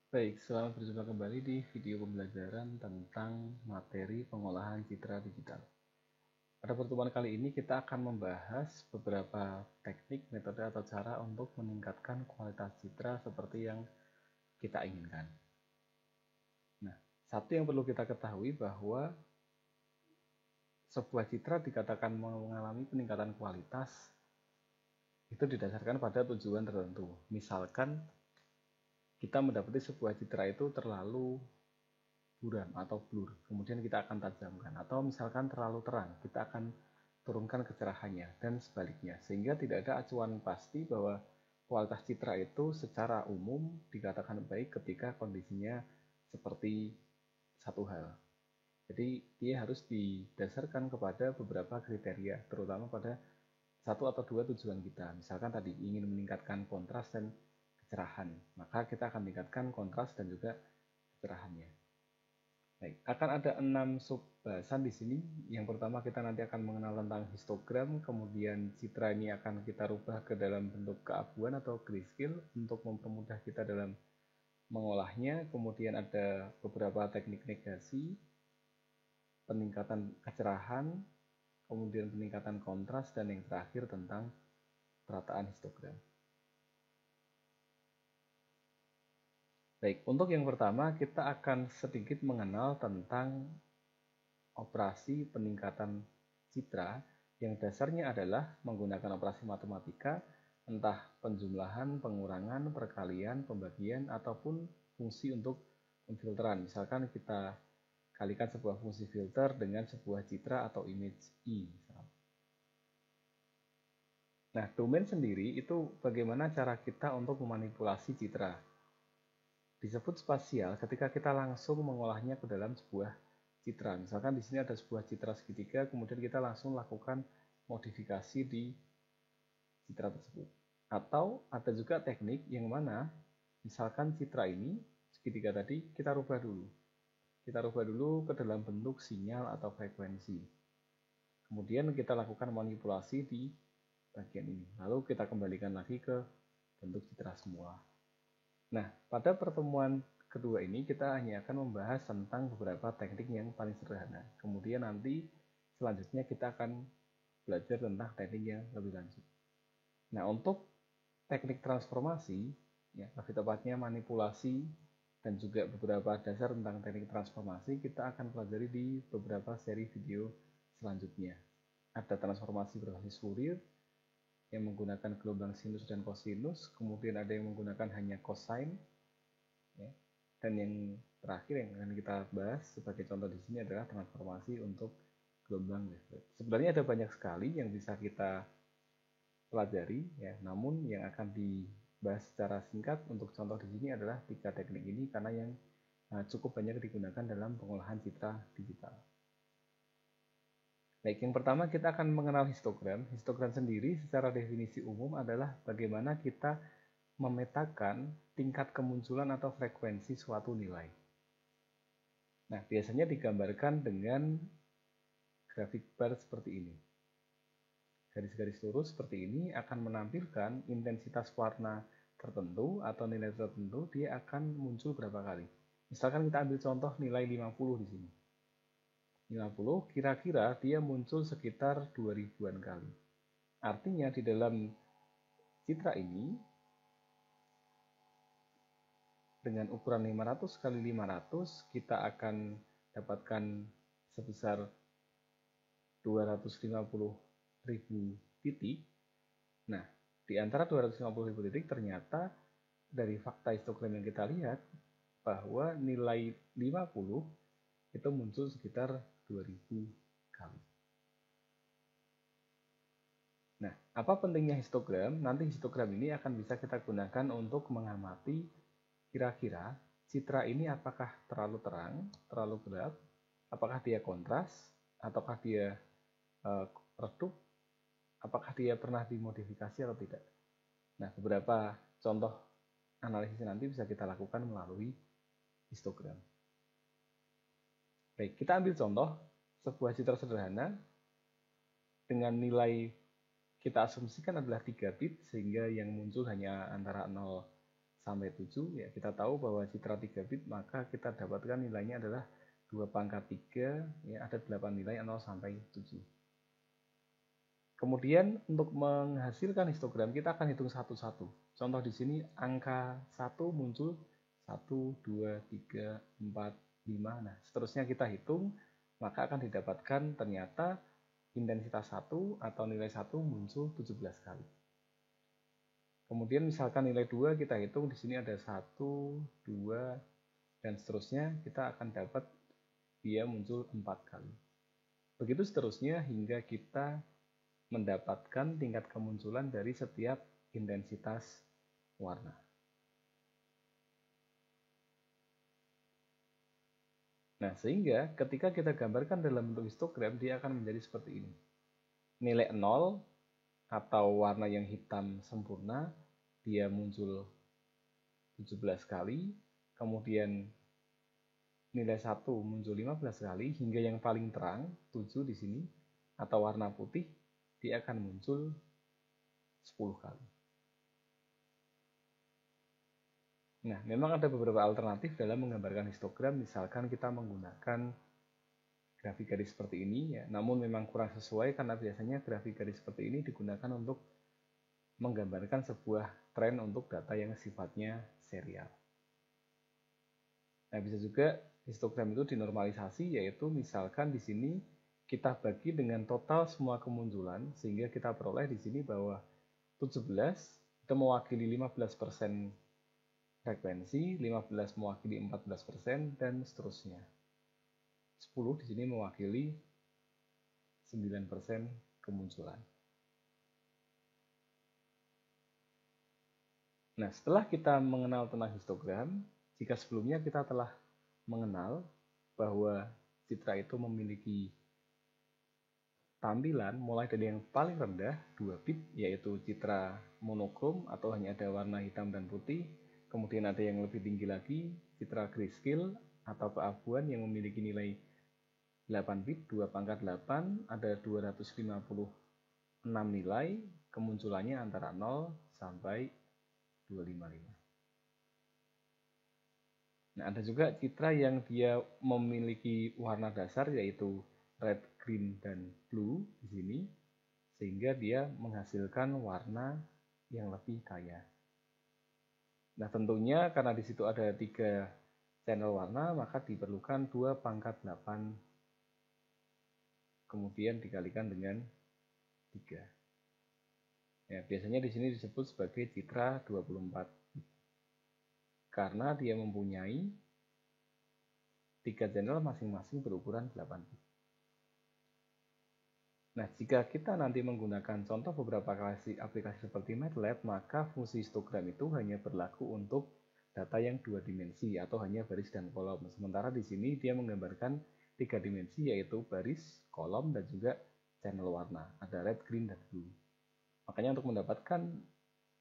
Baik, selamat berjumpa kembali di video pembelajaran tentang materi pengolahan citra digital. Pada pertemuan kali ini kita akan membahas beberapa teknik, metode, atau cara untuk meningkatkan kualitas citra seperti yang kita inginkan. Nah, satu yang perlu kita ketahui bahwa sebuah citra dikatakan mengalami peningkatan kualitas itu didasarkan pada tujuan tertentu. Misalkan kita mendapati sebuah citra itu terlalu buram atau blur, kemudian kita akan tajamkan, atau misalkan terlalu terang, kita akan turunkan kecerahannya, dan sebaliknya, sehingga tidak ada acuan pasti bahwa kualitas citra itu secara umum dikatakan baik ketika kondisinya seperti satu hal. Jadi dia harus didasarkan kepada beberapa kriteria, terutama pada satu atau dua tujuan kita. Misalkan tadi ingin meningkatkan kontras dan kecerahan, maka kita akan meningkatkan kontras dan juga kecerahannya. Baik, akan ada 6 sub bahasan di sini. Yang pertama kita nanti akan mengenal tentang histogram, kemudian citra ini akan kita rubah ke dalam bentuk keabuan atau grayscale untuk mempermudah kita dalam mengolahnya. Kemudian ada beberapa teknik negasi, peningkatan kecerahan, kemudian peningkatan kontras, dan yang terakhir tentang perataan histogram. Baik, untuk yang pertama kita akan sedikit mengenal tentang operasi peningkatan citra yang dasarnya adalah menggunakan operasi matematika, entah penjumlahan, pengurangan, perkalian, pembagian, ataupun fungsi untuk pemfilteran. Misalkan kita kalikan sebuah fungsi filter dengan sebuah citra atau image i. Nah, domain sendiri itu bagaimana cara kita untuk memanipulasi citra. Disebut spasial ketika kita langsung mengolahnya ke dalam sebuah citra. Misalkan di sini ada sebuah citra segitiga, kemudian kita langsung lakukan modifikasi di citra tersebut. Atau ada juga teknik yang mana misalkan citra ini segitiga tadi kita rubah dulu. Kita rubah dulu ke dalam bentuk sinyal atau frekuensi. Kemudian kita lakukan manipulasi di bagian ini. Lalu kita kembalikan lagi ke bentuk citra semua. Nah, pada pertemuan kedua ini kita hanya akan membahas tentang beberapa teknik yang paling sederhana. Kemudian nanti selanjutnya kita akan belajar tentang teknik yang lebih lanjut. Nah, untuk teknik transformasi, ya, lebih tepatnya manipulasi dan juga beberapa dasar tentang teknik transformasi kita akan pelajari di beberapa seri video selanjutnya. Ada transformasi berbasis Fourier yang menggunakan gelombang sinus dan kosinus, kemudian ada yang menggunakan hanya cosine, ya. Dan yang terakhir yang akan kita bahas sebagai contoh di sini adalah transformasi untuk gelombang wavelet. Sebenarnya ada banyak sekali yang bisa kita pelajari, ya. Namun yang akan dibahas secara singkat untuk contoh di sini adalah 3 teknik ini karena yang cukup banyak digunakan dalam pengolahan citra digital. Baik, yang pertama kita akan mengenal histogram. Histogram sendiri secara definisi umum adalah bagaimana kita memetakan tingkat kemunculan atau frekuensi suatu nilai. Nah, biasanya digambarkan dengan grafik bar seperti ini. Garis-garis lurus seperti ini akan menampilkan intensitas warna tertentu atau nilai tertentu, dia akan muncul berapa kali. Misalkan kita ambil contoh nilai 50 di sini. 50 kira-kira dia muncul sekitar 2000-an kali. Artinya di dalam citra ini dengan ukuran 500 kali 500 kita akan dapatkan sebesar 250.000 titik. Nah, di antara 250.000 titik ternyata dari fakta histogram yang kita lihat bahwa nilai 50 itu muncul sekitar 2000 kali. Nah, apa pentingnya histogram? Nanti histogram ini akan bisa kita gunakan untuk mengamati kira-kira citra ini apakah terlalu terang, terlalu gelap, apakah dia kontras, ataukah dia redup, apakah dia pernah dimodifikasi atau tidak. Nah, beberapa contoh analisis nanti bisa kita lakukan melalui histogram. Baik, kita ambil contoh sebuah citra sederhana dengan nilai kita asumsikan adalah 3 bit sehingga yang muncul hanya antara 0 sampai 7, ya kita tahu bahwa citra 3 bit, maka kita dapatkan nilainya adalah 2 pangkat 3, ya ada 8 nilai 0 sampai 7. Kemudian untuk menghasilkan histogram kita akan hitung satu-satu. Contoh di sini angka 1 muncul 1, 2, 3, 4, 5. Nah, seterusnya kita hitung, maka akan didapatkan ternyata intensitas 1 atau nilai 1 muncul 17 kali. Kemudian misalkan nilai 2 kita hitung, di sini ada 1, 2, dan seterusnya, kita akan dapat dia muncul 4 kali. Begitu seterusnya hingga kita mendapatkan tingkat kemunculan dari setiap intensitas warna. Nah, sehingga ketika kita gambarkan dalam bentuk histogram, dia akan menjadi seperti ini. Nilai 0 atau warna yang hitam sempurna, dia muncul 17 kali, kemudian nilai 1 muncul 15 kali, hingga yang paling terang, 7 di sini, atau warna putih, dia akan muncul 10 kali. Nah, memang ada beberapa alternatif dalam menggambarkan histogram, misalkan kita menggunakan grafik garis seperti ini, ya. Namun memang kurang sesuai karena biasanya grafik garis seperti ini digunakan untuk menggambarkan sebuah tren untuk data yang sifatnya serial. Nah, bisa juga histogram itu dinormalisasi, yaitu misalkan di sini kita bagi dengan total semua kemunculan, sehingga kita peroleh di sini bahwa 17 itu mewakili 15% frekuensi, 15 mewakili 14%, dan seterusnya. 10 di sini mewakili 9% kemunculan. Nah, setelah kita mengenal tentang histogram, jika sebelumnya kita telah mengenal bahwa citra itu memiliki tampilan mulai dari yang paling rendah 2 bit, yaitu citra monokrom atau hanya ada warna hitam dan putih. Kemudian ada yang lebih tinggi lagi, citra grayscale atau keabuan yang memiliki nilai 8 bit, 2 pangkat 8, ada 256 nilai, kemunculannya antara 0 sampai 255. Nah, ada juga citra yang dia memiliki warna dasar yaitu red, green, dan blue di sini, sehingga dia menghasilkan warna yang lebih kaya. Nah, tentunya karena di situ ada 3 channel warna, maka diperlukan 2 pangkat 8 kemudian dikalikan dengan 3. Ya, biasanya di sini disebut sebagai citra 24 bit. Karena dia mempunyai 3 channel masing-masing berukuran 8 bit. Nah, jika kita nanti menggunakan contoh beberapa aplikasi seperti MATLAB, maka fungsi histogram itu hanya berlaku untuk data yang 2 dimensi atau hanya baris dan kolom. Sementara di sini dia menggambarkan 3 dimensi yaitu baris, kolom, dan juga channel warna. Ada red, green, dan blue. Makanya untuk mendapatkan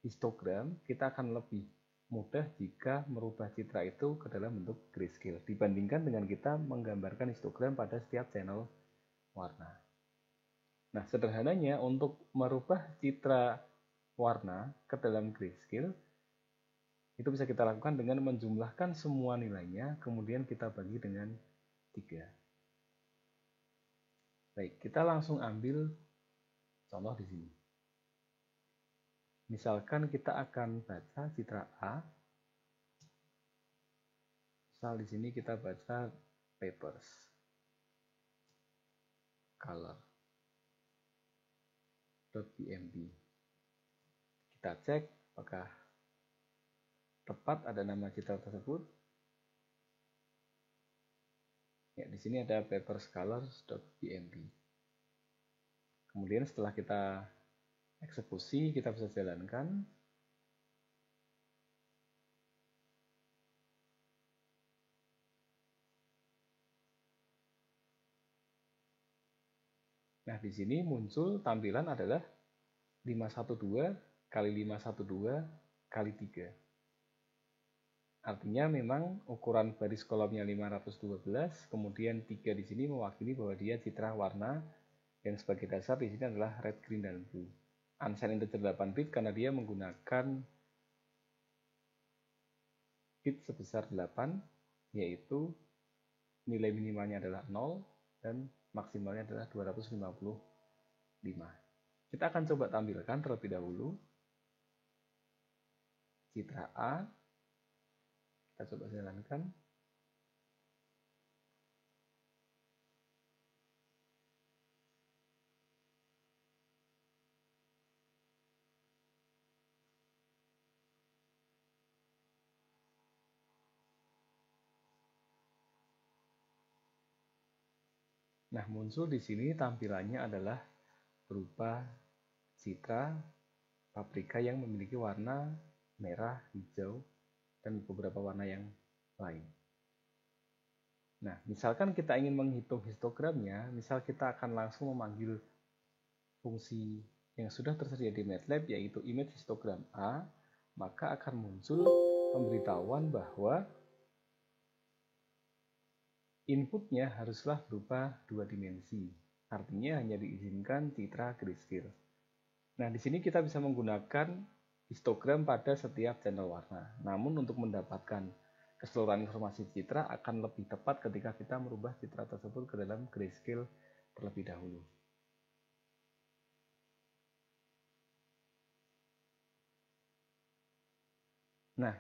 histogram, kita akan lebih mudah jika merubah citra itu ke dalam bentuk grayscale dibandingkan dengan kita menggambarkan histogram pada setiap channel warna. Nah, sederhananya untuk merubah citra warna ke dalam grayscale itu bisa kita lakukan dengan menjumlahkan semua nilainya, kemudian kita bagi dengan 3. Baik, kita langsung ambil contoh di sini. Misalkan kita akan baca citra A. Misal di sini kita baca papers, color.bmp. Kita cek apakah tepat ada nama citra tersebut. Ya, di sini ada paperscolors.bmp. Kemudian setelah kita eksekusi, kita bisa jalankan. Nah, di sini muncul tampilan adalah 512 kali 512 kali 3. Artinya memang ukuran baris kolomnya 512, kemudian 3 di sini mewakili bahwa dia citra warna yang sebagai dasar di sini adalah red, green, dan blue. Unsigned integer 8 bit karena dia menggunakan bit sebesar 8, yaitu nilai minimalnya adalah 0 dan maksimalnya adalah 255. Kita akan coba tampilkan terlebih dahulu citra A. Kita coba jalankan. Nah, muncul di sini tampilannya adalah berupa citra paprika yang memiliki warna merah, hijau, dan beberapa warna yang lain. Nah, misalkan kita ingin menghitung histogramnya, misal kita akan langsung memanggil fungsi yang sudah tersedia di MATLAB, yaitu image histogram A, maka akan muncul pemberitahuan bahwa inputnya haruslah berupa 2 dimensi. Artinya hanya diizinkan citra grayscale. Nah, di sini kita bisa menggunakan histogram pada setiap channel warna. Namun untuk mendapatkan keseluruhan informasi citra akan lebih tepat ketika kita merubah citra tersebut ke dalam grayscale terlebih dahulu. Nah,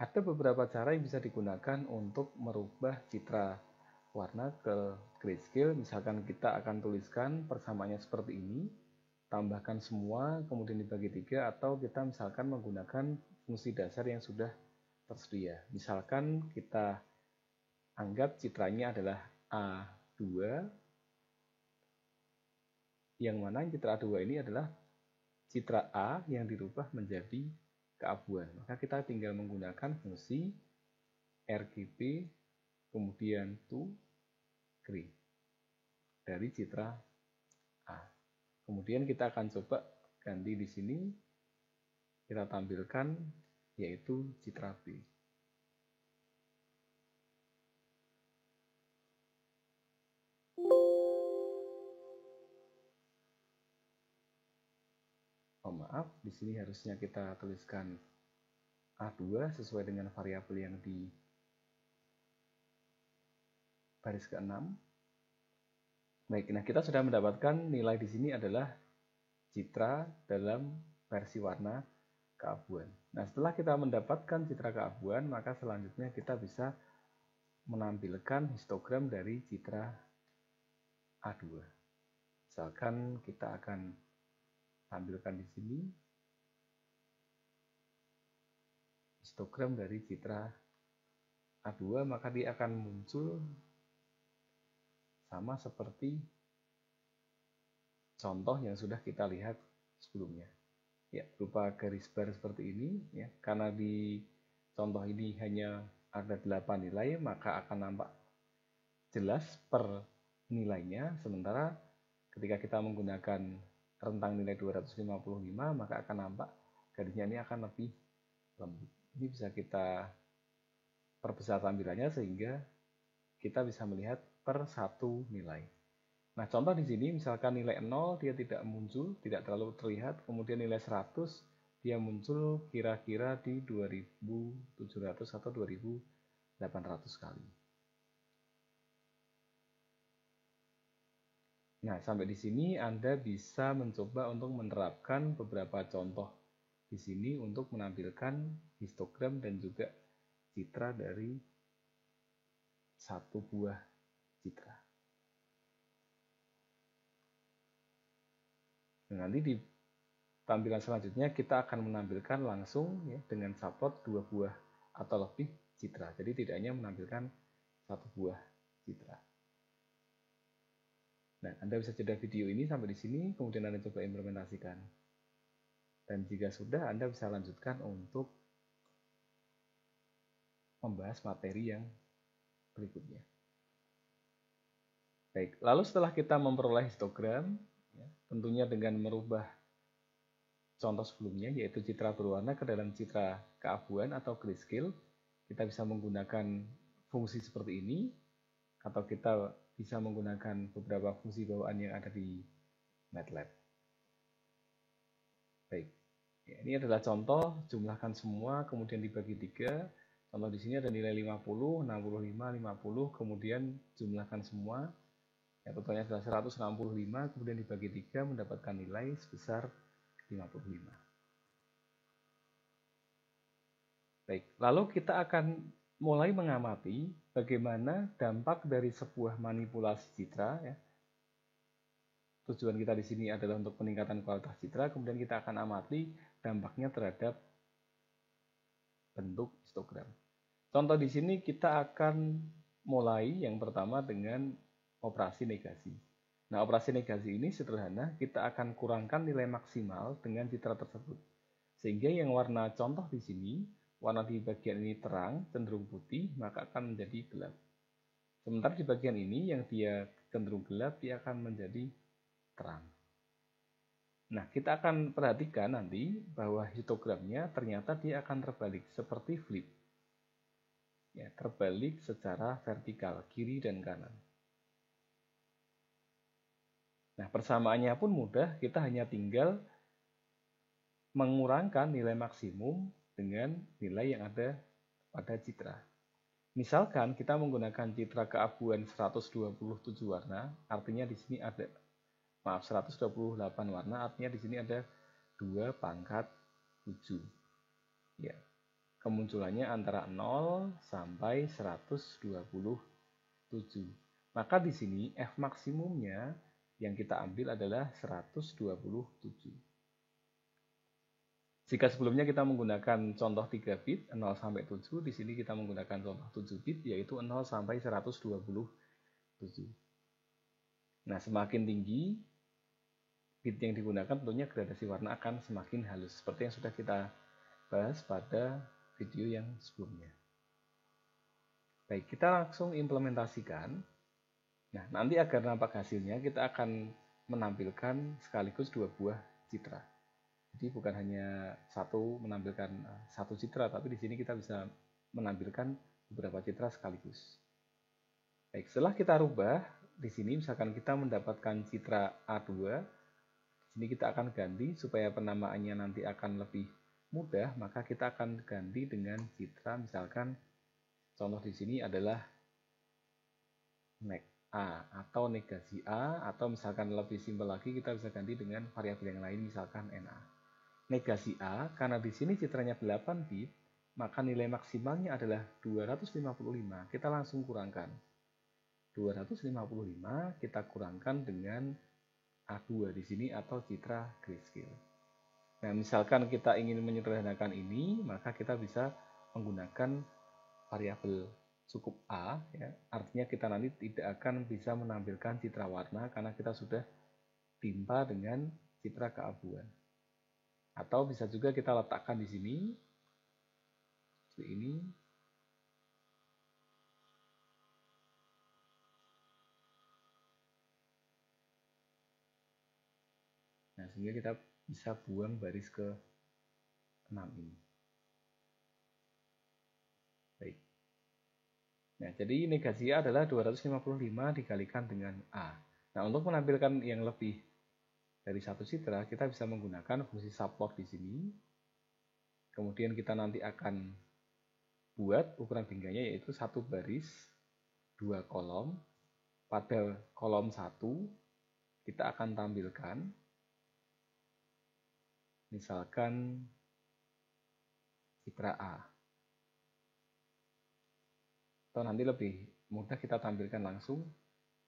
ada beberapa cara yang bisa digunakan untuk merubah citra warna ke grayscale. Misalkan kita akan tuliskan persamaannya seperti ini, tambahkan semua, kemudian dibagi 3, atau kita misalkan menggunakan fungsi dasar yang sudah tersedia. Misalkan kita anggap citranya adalah A2, yang mana citra A2 ini adalah citra A yang dirubah menjadi keabuan. Maka kita tinggal menggunakan fungsi RGB kemudian to gray dari citra A. Kemudian kita akan coba ganti di sini, kita tampilkan yaitu citra B. Oh maaf, di sini harusnya kita tuliskan A2 sesuai dengan variabel yang di baris ke-6. Baik, nah kita sudah mendapatkan nilai di sini adalah citra dalam versi warna keabuan. Nah, setelah kita mendapatkan citra keabuan, maka selanjutnya kita bisa menampilkan histogram dari citra A2. Misalkan kita akan tampilkan di sini histogram dari citra A2, maka dia akan muncul sama seperti contoh yang sudah kita lihat sebelumnya. Ya, berupa garis bar seperti ini, ya. Karena di contoh ini hanya ada 8 nilai, maka akan nampak jelas per nilainya, sementara ketika kita menggunakan rentang nilai 255, maka akan nampak garisnya ini akan lebih lembut. Ini bisa kita perbesar tampilannya sehingga kita bisa melihat per satu nilai. Nah, contoh di sini misalkan nilai 0 dia tidak muncul, tidak terlalu terlihat, kemudian nilai 100 dia muncul kira-kira di 2700 atau 2800 kali. Nah, sampai di sini Anda bisa mencoba untuk menerapkan beberapa contoh di sini untuk menampilkan histogram dan juga citra dari satu buah citra. Nah, nanti di tampilan selanjutnya kita akan menampilkan langsung ya, dengan subplot 2 buah atau lebih citra. Jadi tidak hanya menampilkan satu buah citra. Nah, Anda bisa jeda video ini sampai di sini, kemudian Anda coba implementasikan. Dan jika sudah, Anda bisa lanjutkan untuk membahas materi yang berikutnya. Baik, lalu setelah kita memperoleh histogram, ya, tentunya dengan merubah contoh sebelumnya, yaitu citra berwarna ke dalam citra keabuan atau grayscale, kita bisa menggunakan fungsi seperti ini, atau kita bisa menggunakan beberapa fungsi bawaan yang ada di MATLAB. Baik, ya, ini adalah contoh, jumlahkan semua, kemudian dibagi 3, Contoh di sini ada nilai 50, 65, 50, kemudian jumlahkan semua, ya totalnya adalah 165, kemudian dibagi 3 mendapatkan nilai sebesar 55. Baik, lalu kita akan mulai mengamati bagaimana dampak dari sebuah manipulasi citra, ya. Tujuan kita di sini adalah untuk peningkatan kualitas citra, kemudian kita akan amati dampaknya terhadap bentuk histogram. Contoh di sini kita akan mulai yang pertama dengan operasi negasi. Nah, operasi negasi ini sederhana, kita akan kurangkan nilai maksimal dengan citra tersebut. Sehingga yang warna contoh di sini, warna di bagian ini terang, cenderung putih, maka akan menjadi gelap. Sementara di bagian ini yang dia cenderung gelap, dia akan menjadi terang. Nah, kita akan perhatikan nanti bahwa histogramnya ternyata dia akan terbalik seperti flip. Ya, terbalik secara vertikal, kiri dan kanan. Nah, persamaannya pun mudah, kita hanya tinggal mengurangkan nilai maksimum dengan nilai yang ada pada citra. Misalkan kita menggunakan citra keabuan 127 warna, artinya di sini ada 128 warna, artinya di sini ada 2 pangkat 7. Ya. Kemunculannya antara 0 sampai 127. Maka di sini F maksimumnya yang kita ambil adalah 127. Jika sebelumnya kita menggunakan contoh 3 bit 0 sampai 7, di sini kita menggunakan contoh 7 bit yaitu 0 sampai 127. Nah, semakin tinggi bit yang digunakan tentunya gradasi warna akan semakin halus seperti yang sudah kita bahas pada video yang sebelumnya. Baik, kita langsung implementasikan. Nah, nanti agar nampak hasilnya kita akan menampilkan sekaligus 2 buah citra. Jadi bukan hanya menampilkan satu citra, tapi di sini kita bisa menampilkan beberapa citra sekaligus. Baik, setelah kita rubah, di sini misalkan kita mendapatkan citra A2, di sini kita akan ganti supaya penamaannya nanti akan lebih mudah, maka kita akan ganti dengan citra, misalkan contoh di sini adalah neg A atau negasi A, atau misalkan lebih simpel lagi kita bisa ganti dengan variabel yang lain, misalkan NA. Negasi A, karena di sini citranya 8 bit, maka nilai maksimalnya adalah 255. Kita langsung kurangkan. 255 kita kurangkan dengan A2 di sini atau citra grayscale. Nah, misalkan kita ingin menyederhanakan ini, maka kita bisa menggunakan variabel cukup A, ya. Artinya kita nanti tidak akan bisa menampilkan citra warna karena kita sudah timpa dengan citra keabuan. Atau bisa juga kita letakkan di sini seperti ini. Nah, sehingga kita bisa buang baris ke 6 ini. Baik. Nah, jadi negasi A adalah 255 dikalikan dengan A. Nah, untuk menampilkan yang lebih dari satu citra, kita bisa menggunakan fungsi subplot di sini. Kemudian kita nanti akan buat ukuran bingganya yaitu 1 baris, 2 kolom. Pada kolom 1, kita akan tampilkan misalkan citra A. Atau nanti lebih mudah kita tampilkan langsung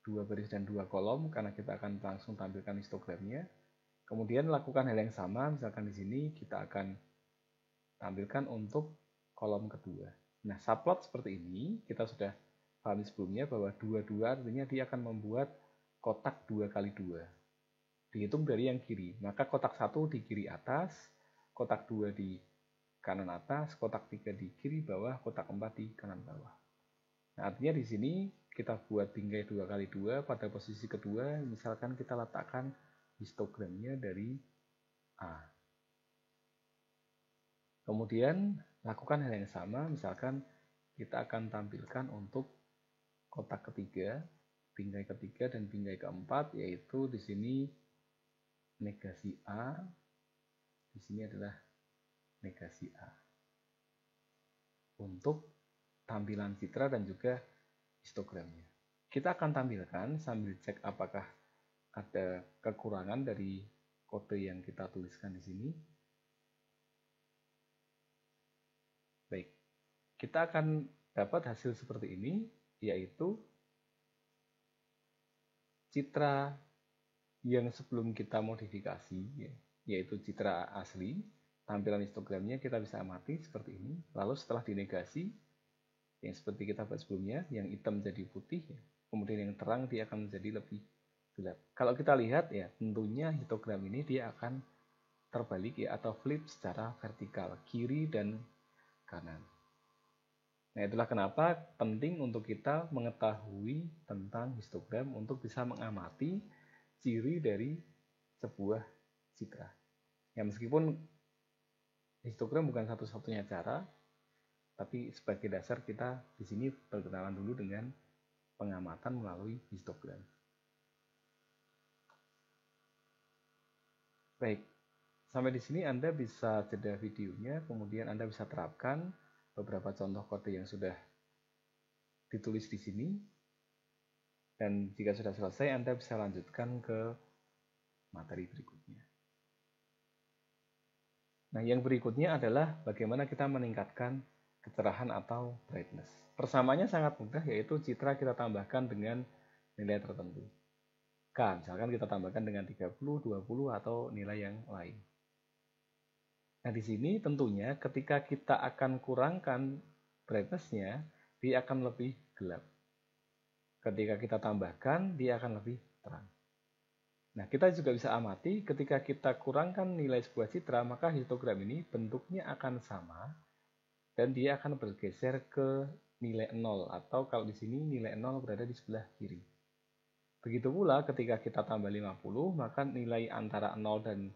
2 baris dan 2 kolom karena kita akan langsung tampilkan histogramnya. Kemudian lakukan hal yang sama, misalkan di sini kita akan tampilkan untuk kolom kedua. Nah, subplot seperti ini kita sudah pahami sebelumnya bahwa 22 artinya dia akan membuat kotak 2 kali 2. Dihitung dari yang kiri, maka kotak 1 di kiri atas, kotak 2 di kanan atas, kotak 3 di kiri bawah, kotak 4 di kanan bawah. Nah, artinya di sini kita buat bingkai 2 kali 2 pada posisi kedua, misalkan kita letakkan histogramnya dari A. Kemudian lakukan hal yang sama, misalkan kita akan tampilkan untuk kotak ketiga, bingkai ketiga dan bingkai keempat, yaitu di sini negasi A, di sini adalah negasi A. Untuk tampilan citra dan juga histogramnya. Kita akan tampilkan sambil cek apakah ada kekurangan dari kode yang kita tuliskan di sini. Baik, kita akan dapat hasil seperti ini, yaitu citra yang sebelum kita modifikasi, yaitu citra asli. Tampilan histogramnya kita bisa amati seperti ini. Lalu setelah dinegasi, yang seperti kita buat sebelumnya, yang hitam jadi putih, kemudian yang terang dia akan menjadi lebih gelap. Kalau kita lihat ya, tentunya histogram ini dia akan terbalik ya, atau flip secara vertikal, kiri dan kanan. Nah, itulah kenapa penting untuk kita mengetahui tentang histogram untuk bisa mengamati ciri dari sebuah citra. Ya, meskipun histogram bukan satu-satunya cara, tapi sebagai dasar kita di sini berkenalan dulu dengan pengamatan melalui histogram. Baik, sampai di sini Anda bisa jeda videonya, kemudian Anda bisa terapkan beberapa contoh kode yang sudah ditulis di sini. Dan jika sudah selesai, Anda bisa lanjutkan ke materi berikutnya. Nah, yang berikutnya adalah bagaimana kita meningkatkan kecerahan atau brightness. Persamaannya sangat mudah, yaitu citra kita tambahkan dengan nilai tertentu. Misalkan kita tambahkan dengan 30, 20, atau nilai yang lain. Nah, di sini tentunya ketika kita akan kurangkan brightness-nya, dia akan lebih gelap. Ketika kita tambahkan, dia akan lebih terang. Nah, kita juga bisa amati ketika kita kurangkan nilai sebuah citra, maka histogram ini bentuknya akan sama dan dia akan bergeser ke nilai 0, atau kalau di sini nilai 0 berada di sebelah kiri. Begitu pula ketika kita tambah 50, maka nilai antara 0 dan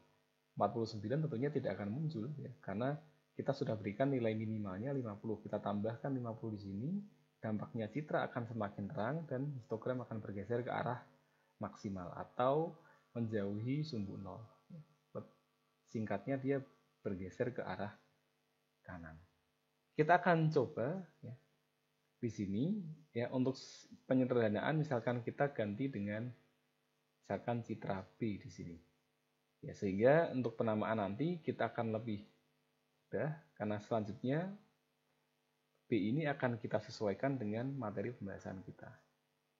49 tentunya tidak akan muncul ya, karena kita sudah berikan nilai minimalnya 50. Kita tambahkan 50 di sini, dampaknya citra akan semakin terang dan histogram akan bergeser ke arah maksimal atau menjauhi sumbu 0. Singkatnya dia bergeser ke arah kanan. Kita akan coba ya, di sini ya, untuk penyederhanaan misalkan kita ganti dengan misalkan citra B di sini. Ya, sehingga untuk penamaan nanti kita akan lebih mudah karena selanjutnya B ini akan kita sesuaikan dengan materi pembahasan kita.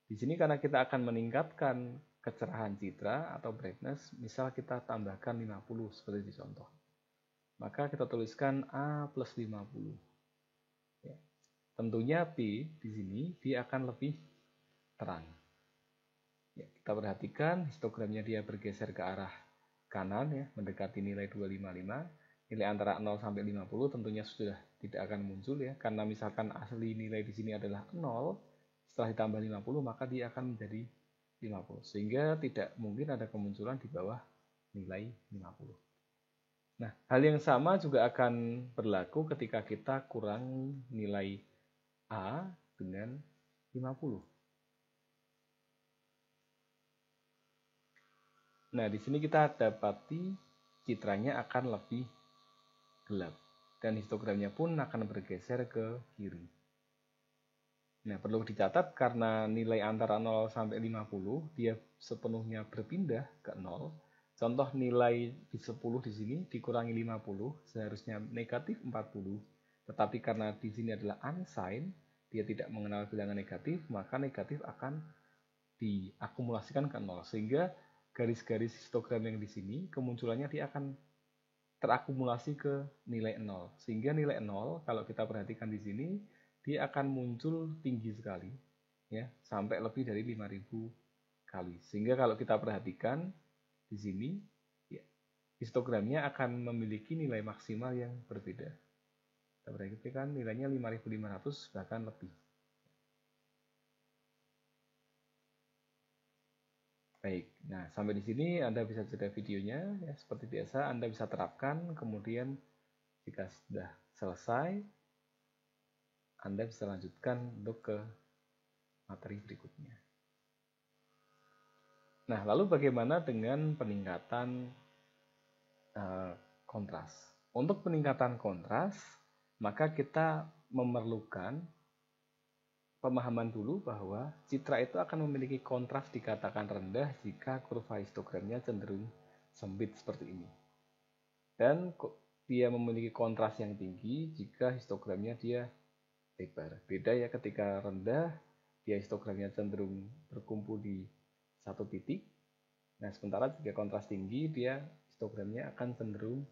Di sini karena kita akan meningkatkan kecerahan citra atau brightness, misal kita tambahkan 50 seperti di contoh. Maka kita tuliskan A plus 50. Ya. Tentunya B di sini dia akan lebih terang. Ya, kita perhatikan histogramnya dia bergeser ke arah kanan ya, mendekati nilai 255. Nilai antara 0 sampai 50 tentunya sudah tidak akan muncul ya, karena misalkan asli nilai di sini adalah 0, setelah ditambah 50 maka dia akan menjadi 50. Sehingga tidak mungkin ada kemunculan di bawah nilai 50. Nah, hal yang sama juga akan berlaku ketika kita kurang nilai A dengan 50. Nah, di sini kita dapati citranya akan lebih gelap dan histogramnya pun akan bergeser ke kiri. Nah, perlu dicatat karena nilai antara 0 sampai 50 dia sepenuhnya berpindah ke 0. Contoh nilai di 10 di sini dikurangi 50 seharusnya negatif 40, tetapi karena di sini adalah unsigned, dia tidak mengenal bilangan negatif, maka negatif akan diakumulasikan ke 0, sehingga garis-garis histogram yang di sini kemunculannya dia akan terakumulasi ke nilai 0. Sehingga nilai 0 kalau kita perhatikan di sini dia akan muncul tinggi sekali ya, sampai lebih dari 5000 kali. Sehingga kalau kita perhatikan di sini ya, histogramnya akan memiliki nilai maksimal yang berbeda. Kita perhatikan nilainya 5500 bahkan lebih. Baik, nah sampai di sini Anda bisa jeda videonya ya, seperti biasa Anda bisa terapkan, kemudian jika sudah selesai Anda bisa lanjutkan untuk ke materi berikutnya. Nah, lalu bagaimana dengan peningkatan kontras? Untuk peningkatan kontras, maka kita memerlukan pemahaman dulu bahwa citra itu akan memiliki kontras dikatakan rendah jika kurva histogramnya cenderung sempit seperti ini. Dan dia memiliki kontras yang tinggi jika histogramnya dia lebar. Beda ya, ketika rendah, dia histogramnya cenderung berkumpul di satu titik. Nah, sementara jika kontras tinggi, dia histogramnya akan cenderung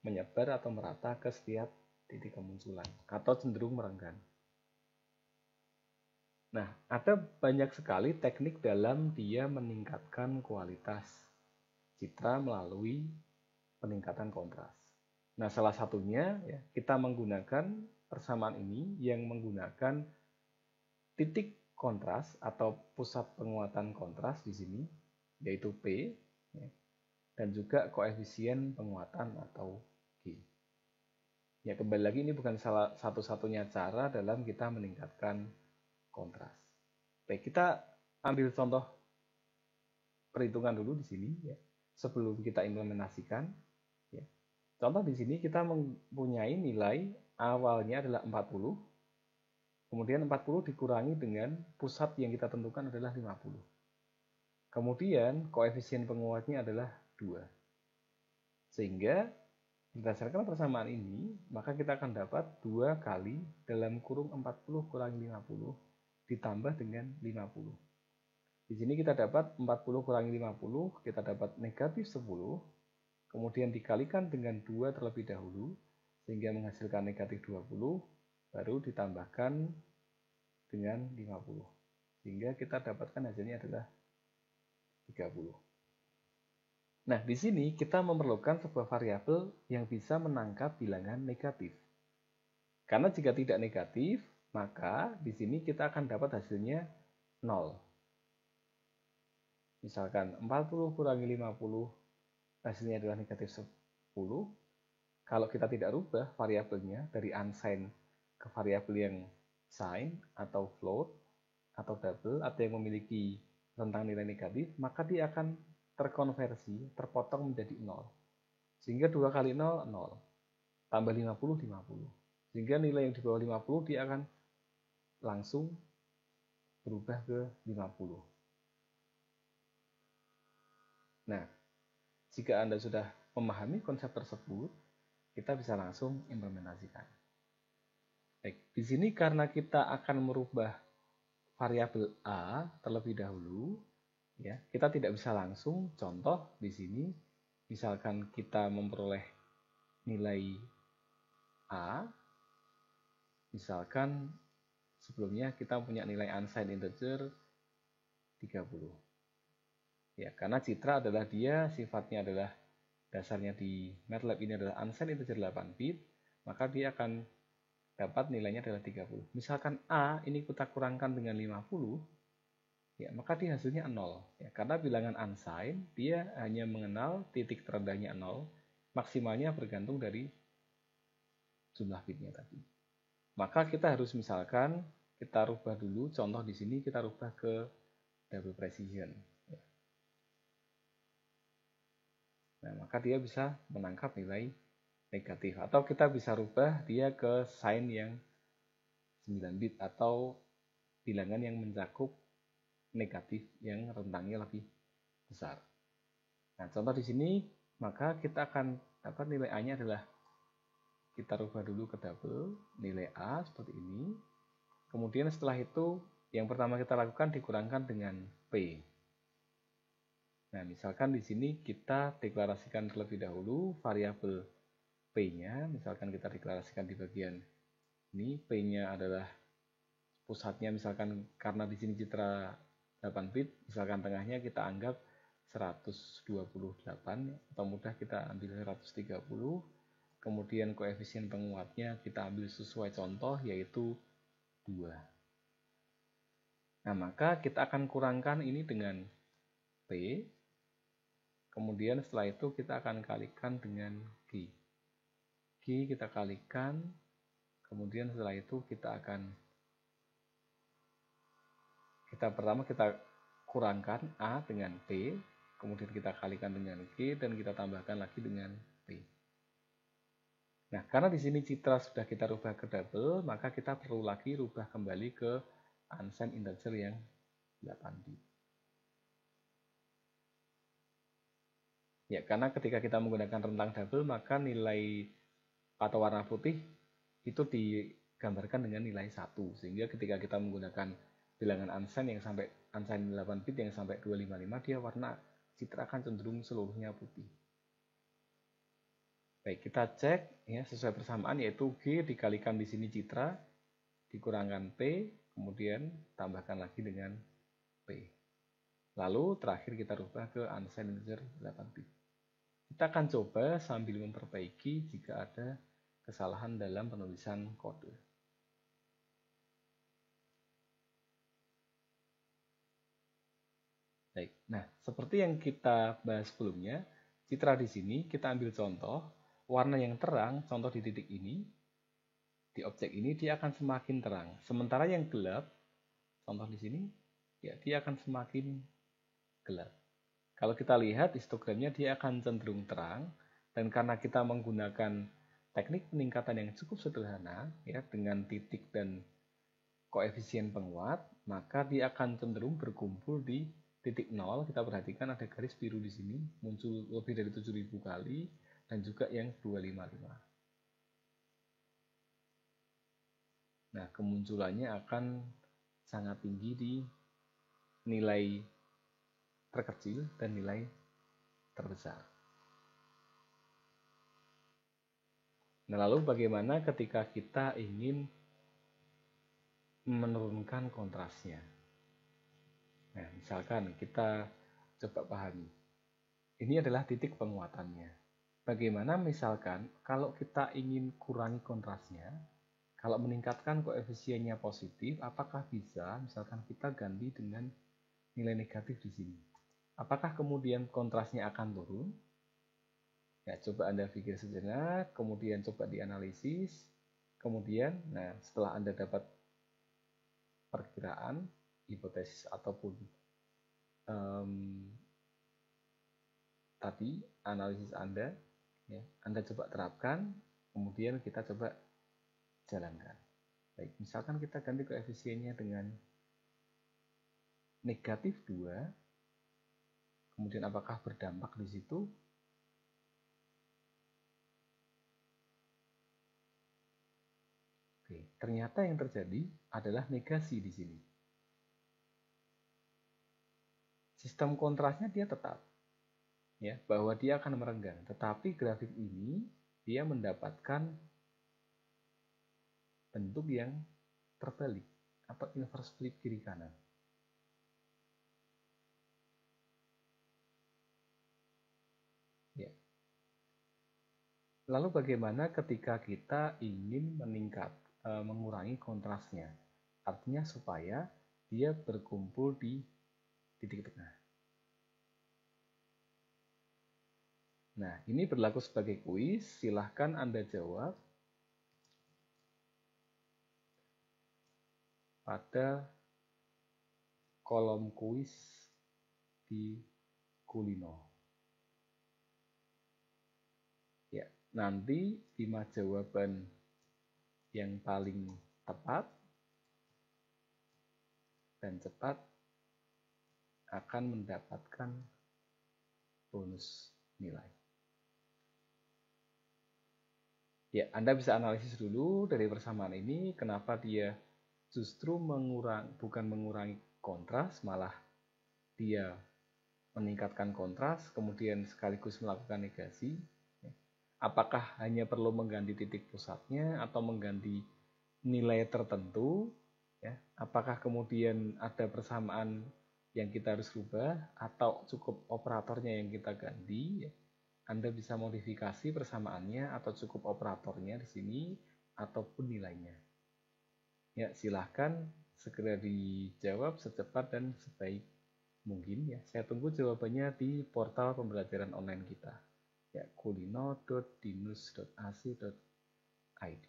menyebar atau merata ke setiap titik kemunculan, atau cenderung merenggang. Nah, ada banyak sekali teknik dalam dia meningkatkan kualitas citra melalui peningkatan kontras. Nah, salah satunya ya, kita menggunakan persamaan ini yang menggunakan titik kontras atau pusat penguatan kontras di sini, yaitu P, ya, dan juga koefisien penguatan atau G. Ya, kembali lagi ini bukan salah satu-satunya cara dalam kita meningkatkan kontras. Baik, kita ambil contoh perhitungan dulu di sini ya, sebelum kita implementasikan. Ya. Contoh di sini kita mempunyai nilai awalnya adalah 40, kemudian 40 dikurangi dengan pusat yang kita tentukan adalah 50. Kemudian koefisien penguatnya adalah 2. Sehingga berdasarkan persamaan ini, maka kita akan dapat 2 kali dalam kurung 40 kurangi 50 ditambah dengan 50. Di sini kita dapat 40 kurangi 50, kita dapat negatif 10, kemudian dikalikan dengan 2 terlebih dahulu, sehingga menghasilkan negatif 20, baru ditambahkan dengan 50. Sehingga kita dapatkan hasilnya adalah 30. Nah, di sini kita memerlukan sebuah variabel yang bisa menangkap bilangan negatif. Karena jika tidak negatif, maka di sini kita akan dapat hasilnya 0. Misalkan 40 kurangi 50 hasilnya adalah negatif 10. Kalau kita tidak rubah variabelnya dari unsigned ke variabel yang sign atau float atau double atau yang memiliki rentang nilai negatif, maka dia akan terkonversi, terpotong menjadi 0. Sehingga 2 kali 0, 0. Tambah 50, 50. Sehingga nilai yang di bawah 50 dia akan langsung berubah ke 50. Nah, jika Anda sudah memahami konsep tersebut, kita bisa langsung implementasikan. Baik, di sini karena kita akan merubah variabel A terlebih dahulu, ya, kita tidak bisa langsung contoh di sini. Misalkan kita memperoleh nilai A, misalkan sebelumnya kita punya nilai unsigned integer 30. Ya, karena citra adalah dia sifatnya adalah dasarnya di MATLAB ini adalah unsigned integer 8 bit, maka dia akan dapat nilainya adalah 30. Misalkan A ini kita kurangkan dengan 50, ya, maka dia hasilnya 0. Ya, karena bilangan unsigned dia hanya mengenal titik terendahnya 0, maksimalnya bergantung dari jumlah bitnya tadi. Maka kita harus misalkan kita rubah dulu, contoh di sini kita rubah ke double precision. Nah, maka dia bisa menangkap nilai negatif. Atau kita bisa rubah dia ke sign yang 9 bit atau bilangan yang mencakup negatif yang rentangnya lebih besar. Nah, contoh di sini, maka kita akan dapat nilai A-nya adalah, kita rubah dulu ke double, nilai A seperti ini. Kemudian setelah itu, yang pertama kita lakukan dikurangkan dengan P. Nah, misalkan di sini kita deklarasikan terlebih dahulu variabel P-nya, misalkan kita deklarasikan di bagian ini, P-nya adalah pusatnya, misalkan karena di sini citra 8 bit, misalkan tengahnya kita anggap 128, atau mudah kita ambil 130, kemudian koefisien penguatnya kita ambil sesuai contoh, yaitu 2. Nah, maka kita akan kurangkan ini dengan P, kemudian setelah itu kita akan kalikan dengan G. G kita kalikan, kemudian setelah itu kita pertama kita kurangkan A dengan P, kemudian kita kalikan dengan G, dan kita tambahkan lagi dengan P. Nah, karena di sini citra sudah kita rubah ke double, maka kita perlu lagi rubah kembali ke unsigned integer yang 8 bit. Ya, karena ketika kita menggunakan rentang double, maka nilai atau warna putih itu digambarkan dengan nilai 1. Sehingga ketika kita menggunakan bilangan unsigned yang sampai unsigned 8 bit yang sampai 255, dia warna citra akan cenderung seluruhnya putih. Baik, kita cek ya sesuai persamaan, yaitu G dikalikan di sini citra dikurangkan P, kemudian tambahkan lagi dengan P. Lalu terakhir kita rubah ke unsigned integer 8 bit. Kita akan coba sambil memperbaiki jika ada kesalahan dalam penulisan kode. Baik, nah seperti yang kita bahas sebelumnya, citra di sini kita ambil contoh, warna yang terang, contoh di titik ini, di objek ini dia akan semakin terang. Sementara yang gelap, contoh di sini, ya dia akan semakin gelap. Kalau kita lihat histogramnya dia akan cenderung terang, dan karena kita menggunakan teknik peningkatan yang cukup sederhana ya dengan titik dan koefisien penguat, maka dia akan cenderung berkumpul di titik 0. Kita perhatikan ada garis biru di sini muncul lebih dari 7.000 kali dan juga yang 255. Nah, kemunculannya akan sangat tinggi di nilai terkecil dan nilai terbesar. Nah, lalu bagaimana ketika kita ingin menurunkan kontrasnya? Nah, misalkan kita coba pahami. Ini adalah titik penguatannya. Bagaimana misalkan kalau kita ingin kurangi kontrasnya, kalau meningkatkan koefisiennya positif, apakah bisa misalkan kita ganti dengan nilai negatif di sini? Apakah kemudian kontrasnya akan turun? Ya, coba Anda pikir sejenak, kemudian coba dianalisis, kemudian, nah setelah Anda dapat perkiraan, hipotesis ataupun tadi analisis Anda, ya, Anda coba terapkan, kemudian kita coba jalankan. Baik, misalkan kita ganti koefisiennya dengan negatif 2, kemudian apakah berdampak di situ? Oke, ternyata yang terjadi adalah negasi di sini. Sistem kontrasnya dia tetap, ya, bahwa dia akan merenggang. Tetapi grafik ini dia mendapatkan bentuk yang terbalik atau inverse flip kiri kanan. Ya. Lalu bagaimana ketika kita ingin mengurangi kontrasnya? Artinya supaya dia berkumpul di titik tengah. Nah, ini berlaku sebagai kuis. Silahkan Anda jawab pada kolom kuis di Kulino. Ya, nanti 5 jawaban yang paling tepat dan cepat akan mendapatkan bonus nilai. Ya, Anda bisa analisis dulu dari persamaan ini, kenapa dia justru bukan mengurangi kontras, malah dia meningkatkan kontras, kemudian sekaligus melakukan negasi. Apakah hanya perlu mengganti titik pusatnya atau mengganti nilai tertentu? Ya, apakah kemudian ada persamaan yang kita harus rubah atau cukup operatornya yang kita ganti? Ya. Anda bisa modifikasi persamaannya atau cukup operatornya di sini ataupun nilainya. Ya, silahkan segera dijawab secepat dan sebaik mungkin ya. Saya tunggu jawabannya di portal pembelajaran online kita. Ya, kulino.dinus.ac.id.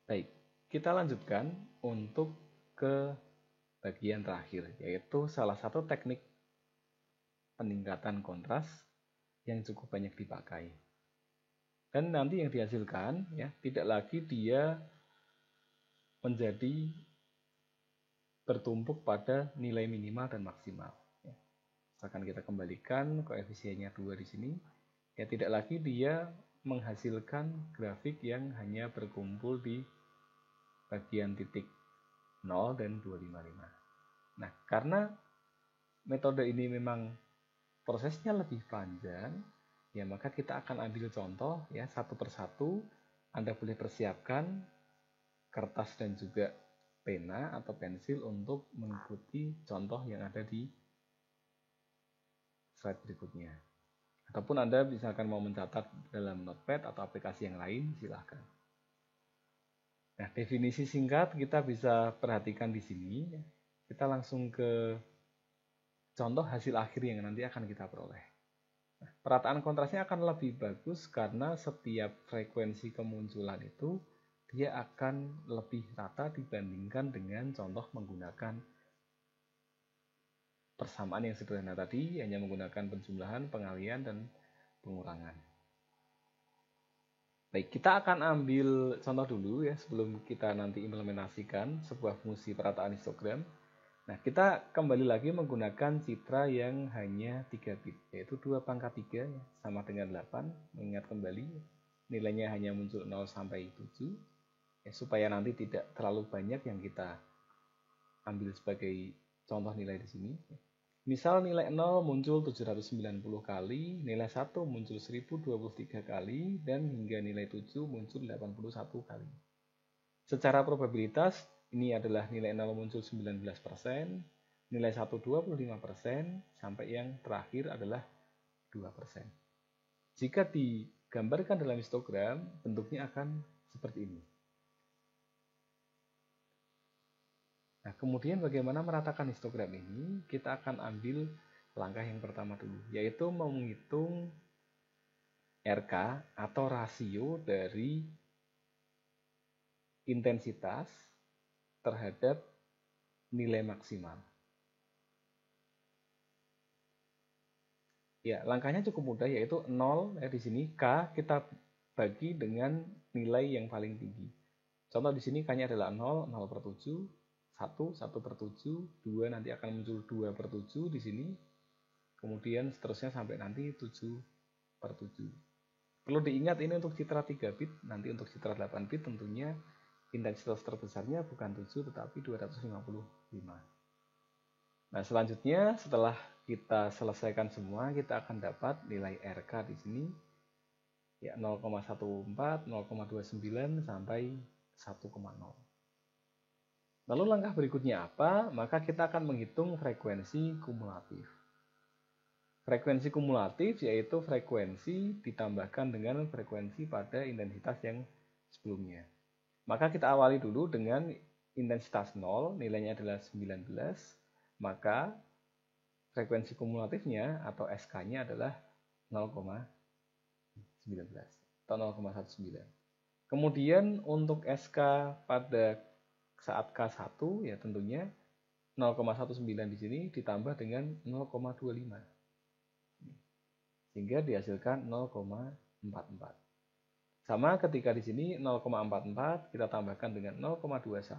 Baik, kita lanjutkan untuk ke bagian terakhir, yaitu salah satu teknik peningkatan kontras yang cukup banyak dipakai. Dan nanti yang dihasilkan ya tidak lagi dia menjadi bertumpuk pada nilai minimal dan maksimal. Misalkan kita kembalikan koefisiennya 2 di sini, ya tidak lagi dia menghasilkan grafik yang hanya berkumpul di bagian titik 0 dan 255. Nah, karena metode ini memang prosesnya lebih panjang, ya maka kita akan ambil contoh ya satu persatu. Anda boleh persiapkan kertas dan juga pena atau pensil untuk mengikuti contoh yang ada di slide berikutnya. Ataupun Anda misalkan mau mencatat dalam notepad atau aplikasi yang lain, silahkan. Nah, definisi singkat kita bisa perhatikan di sini. Kita langsung ke contoh hasil akhir yang nanti akan kita peroleh. Nah, perataan kontrasnya akan lebih bagus karena setiap frekuensi kemunculan itu dia akan lebih rata dibandingkan dengan contoh menggunakan persamaan yang sederhana tadi, hanya menggunakan penjumlahan, pengalian, dan pengurangan. Baik, kita akan ambil contoh dulu ya sebelum kita nanti implementasikan sebuah fungsi perataan histogram. Nah, kita kembali lagi menggunakan citra yang hanya 3 bit, yaitu 2 pangkat 3 ya, sama dengan 8. Mengingat kembali, nilainya hanya muncul 0 sampai 7, ya, supaya nanti tidak terlalu banyak yang kita ambil sebagai contoh nilai di sini. Misal nilai 0 muncul 790 kali, nilai 1 muncul 1023 kali, dan hingga nilai 7 muncul 81 kali. Secara probabilitas, ini adalah nilai 0 muncul 19%, nilai 1 25%, sampai yang terakhir adalah 2%. Jika digambarkan dalam histogram, bentuknya akan seperti ini. Nah, kemudian bagaimana meratakan histogram ini? Kita akan ambil langkah yang pertama dulu, yaitu menghitung RK atau rasio dari intensitas terhadap nilai maksimal. Ya, langkahnya cukup mudah, yaitu 0 di sini K kita bagi dengan nilai yang paling tinggi. Contoh di sini K-nya adalah 0, 0 per 7, 1, 1 per 7, 2 nanti akan muncul 2 per 7 di sini. Kemudian seterusnya sampai nanti 7 per 7. Perlu diingat ini untuk citra 3 bit, nanti untuk citra 8 bit tentunya intensitas terbesarnya bukan 7 tetapi 255. Nah, selanjutnya setelah kita selesaikan semua, kita akan dapat nilai RK di sini ya 0,14, 0,29 sampai 1,0. Lalu langkah berikutnya apa? Maka kita akan menghitung frekuensi kumulatif. Frekuensi kumulatif yaitu frekuensi ditambahkan dengan frekuensi pada intensitas yang sebelumnya. Maka kita awali dulu dengan intensitas 0, nilainya adalah 19, maka frekuensi kumulatifnya atau SK-nya adalah 0,19 atau 0,19. Kemudian untuk SK pada saat K1 ya tentunya 0,19 di sini ditambah dengan 0,25 sehingga dihasilkan 0,44. Sama ketika di sini 0,44 kita tambahkan dengan 0,21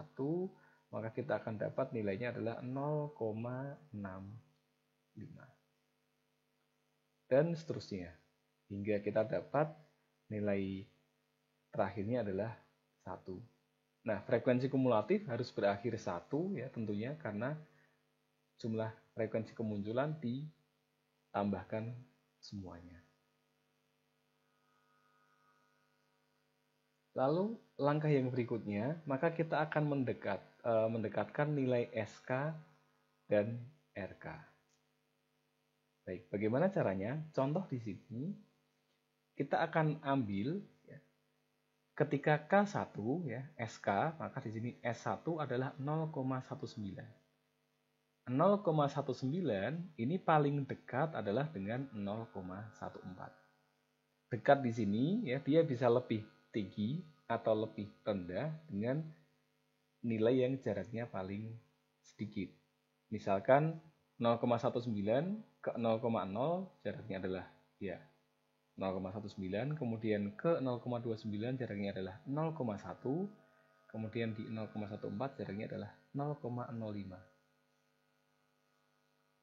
maka kita akan dapat nilainya adalah 0,65 dan seterusnya hingga kita dapat nilai terakhirnya adalah 1. Nah, frekuensi kumulatif harus berakhir 1 ya tentunya karena jumlah frekuensi kemunculan ditambahkan semuanya. Lalu langkah yang berikutnya, maka kita akan mendekatkan nilai SK dan RK. Baik, bagaimana caranya? Contoh di sini kita akan ambil ketika K1 ya, SK, maka di sini S1 adalah 0,19. 0,19 ini paling dekat adalah dengan 0,14. Dekat di sini ya, dia bisa lebih tinggi atau lebih rendah dengan nilai yang jaraknya paling sedikit. Misalkan 0,19 ke 0,0 jaraknya adalah ya 0,19, kemudian ke 0,29 jaraknya adalah 0,1, kemudian di 0,14 jaraknya adalah 0,05.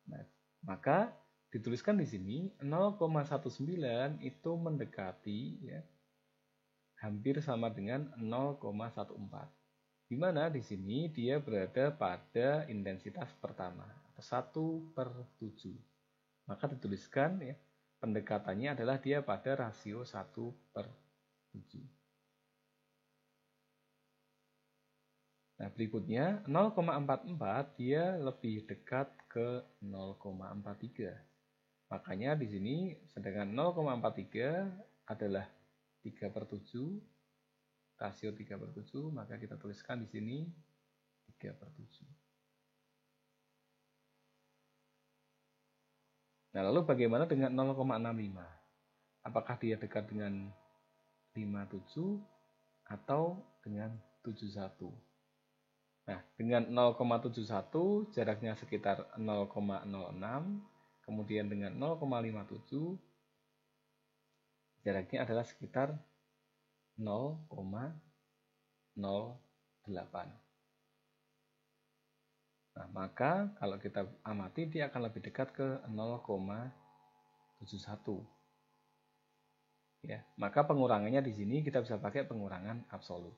Nah, maka dituliskan di sini 0,19 itu mendekati ya, hampir sama dengan 0,14. Di mana di sini dia berada pada intensitas pertama atau 1/7. Maka dituliskan ya, pendekatannya adalah dia pada rasio 1/7. Nah, berikutnya 0,44 dia lebih dekat ke 0,43. Makanya di sini sedangkan 0,43 adalah 3/7, rasio 3/7, maka kita tuliskan di sini 3/7. Nah, lalu bagaimana dengan 0,65? Apakah dia dekat dengan 57 atau dengan 71? Nah, dengan 0,71 jaraknya sekitar 0,06, kemudian dengan 0,57 jaraknya adalah sekitar 0,08. Nah, maka kalau kita amati dia akan lebih dekat ke 0,71. Ya, maka pengurangannya di sini kita bisa pakai pengurangan absolut.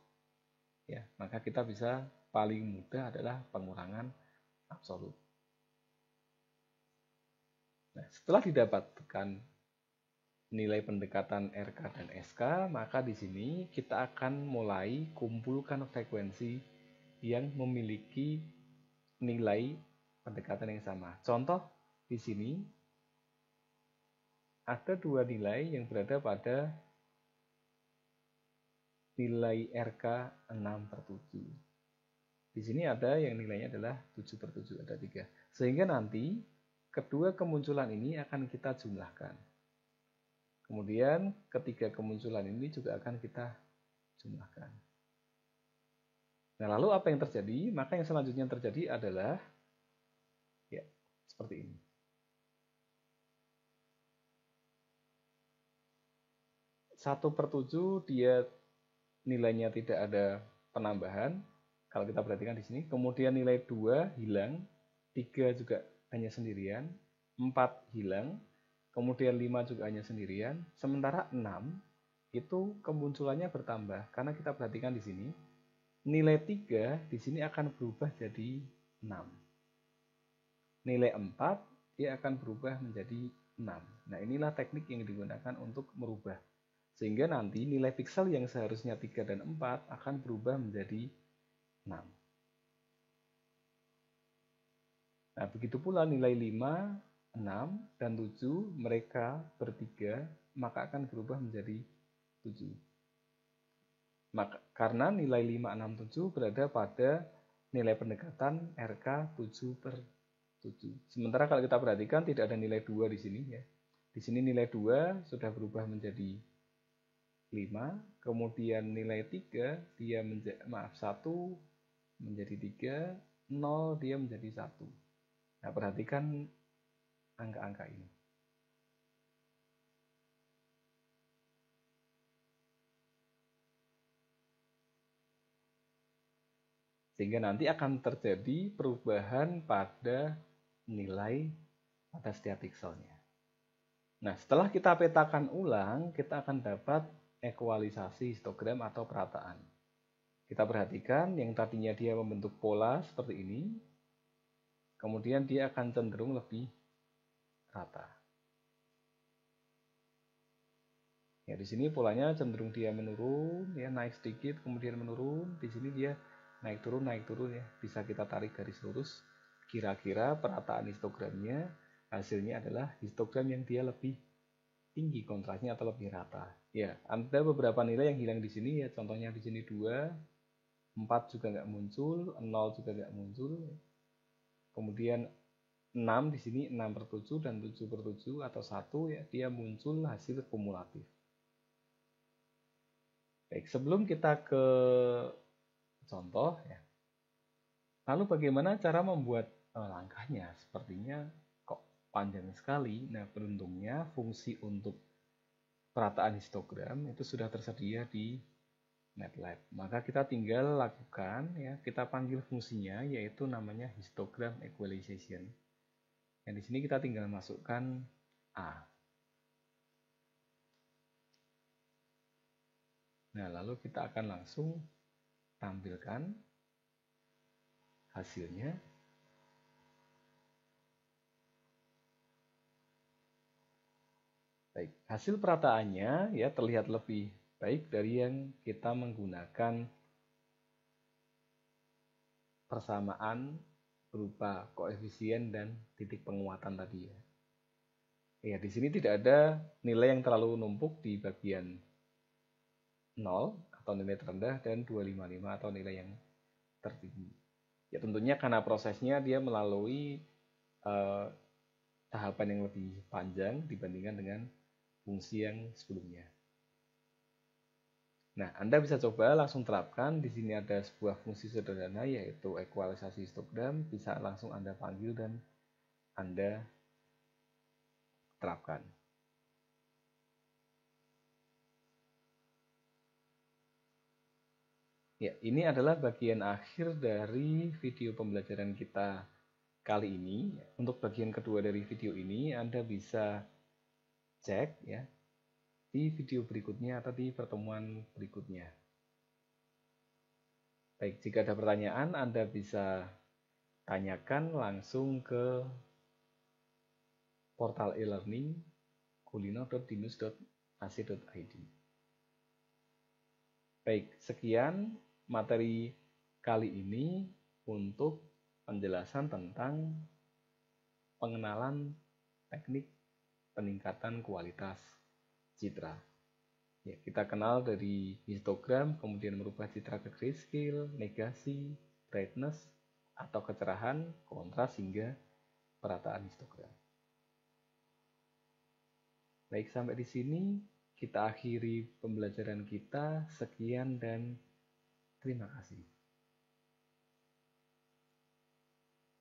Ya, maka kita bisa paling mudah adalah pengurangan absolut. Nah, setelah didapatkan nilai pendekatan RK dan SK, maka di sini kita akan mulai kumpulkan frekuensi yang memiliki nilai pendekatan yang sama. Contoh di sini ada dua nilai yang berada pada nilai RK 6/7. Di sini ada yang nilainya adalah 7/7, ada 3. Sehingga nanti kedua kemunculan ini akan kita jumlahkan. Kemudian ketiga kemunculan ini juga akan kita jumlahkan. Nah, lalu apa yang terjadi? Maka yang selanjutnya terjadi adalah ya, seperti ini. Satu per 7 dia nilainya tidak ada penambahan. Kalau kita perhatikan di sini, kemudian nilai 2 hilang, 3 juga hanya sendirian, 4 hilang, kemudian 5 juga hanya sendirian, sementara 6 itu kemunculannya bertambah. Karena kita perhatikan di sini, nilai 3 di sini akan berubah jadi 6. Nilai 4 dia akan berubah menjadi 6. Nah, inilah teknik yang digunakan untuk merubah. Sehingga nanti nilai piksel yang seharusnya 3 dan 4 akan berubah menjadi 6. Nah, begitu pula nilai 5, 6, dan 7 mereka bertiga maka akan berubah menjadi 7. Maka, karena nilai 5, 6, 7 berada pada nilai pendekatan RK 7/7. Sementara kalau kita perhatikan tidak ada nilai 2 di sini ya. Di sini nilai 2 sudah berubah menjadi 5, kemudian nilai 3 dia menjadi 1 menjadi 3, 0 dia menjadi 1. Nah, perhatikan angka-angka ini. Sehingga nanti akan terjadi perubahan pada nilai pada setiap pikselnya. Nah, setelah kita petakan ulang, kita akan dapat ekualisasi histogram atau perataan. Kita perhatikan yang tadinya dia membentuk pola seperti ini, kemudian dia akan cenderung lebih rata. Ya, di sini polanya cenderung dia menurun, ya naik sedikit, kemudian menurun. Di sini dia naik turun ya. Bisa kita tarik garis lurus. Kira-kira perataan histogramnya hasilnya adalah histogram yang dia lebih tinggi kontrasnya atau lebih rata. Ya, ada beberapa nilai yang hilang di sini ya. Contohnya di sini 2, 4 juga nggak muncul, 0 juga nggak muncul. Kemudian 6 di sini 6/7 dan 7/7 atau 1 ya, dia muncul hasil kumulatif. Baik, sebelum kita ke contoh ya. Lalu bagaimana cara membuat langkahnya? Sepertinya kok panjang sekali. Nah, beruntungnya fungsi untuk perataan histogram itu sudah tersedia di MATLAB. Maka kita tinggal lakukan, ya, kita panggil fungsinya, yaitu namanya histogram equalization. Yang di sini kita tinggal masukkan A. Nah, lalu kita akan langsung tampilkan hasilnya. Baik, hasil perataannya ya terlihat lebih baik dari yang kita menggunakan persamaan berupa koefisien dan titik penguatan tadi ya. Ya, di sini tidak ada nilai yang terlalu numpuk di bagian 0 atau nilai terendah dan 255 atau nilai yang tertinggi. Ya tentunya karena prosesnya dia melalui tahapan yang lebih panjang dibandingkan dengan fungsi yang sebelumnya. Nah, Anda bisa coba langsung terapkan. Di sini ada sebuah fungsi sederhana yaitu ekualisasi histogram, bisa langsung Anda panggil dan Anda terapkan. Ya, ini adalah bagian akhir dari video pembelajaran kita kali ini. Untuk bagian kedua dari video ini, Anda bisa cek ya di video berikutnya atau di pertemuan berikutnya. Baik, jika ada pertanyaan, Anda bisa tanyakan langsung ke portal e-learning kulino.dinus.ac.id. Baik, sekian materi kali ini untuk penjelasan tentang pengenalan teknik peningkatan kualitas citra. Ya, kita kenal dari histogram, kemudian merubah citra ke grayscale, negasi, brightness, atau kecerahan, kontras, hingga perataan histogram. Baik, sampai di sini kita akhiri pembelajaran kita. Sekian dan terima kasih.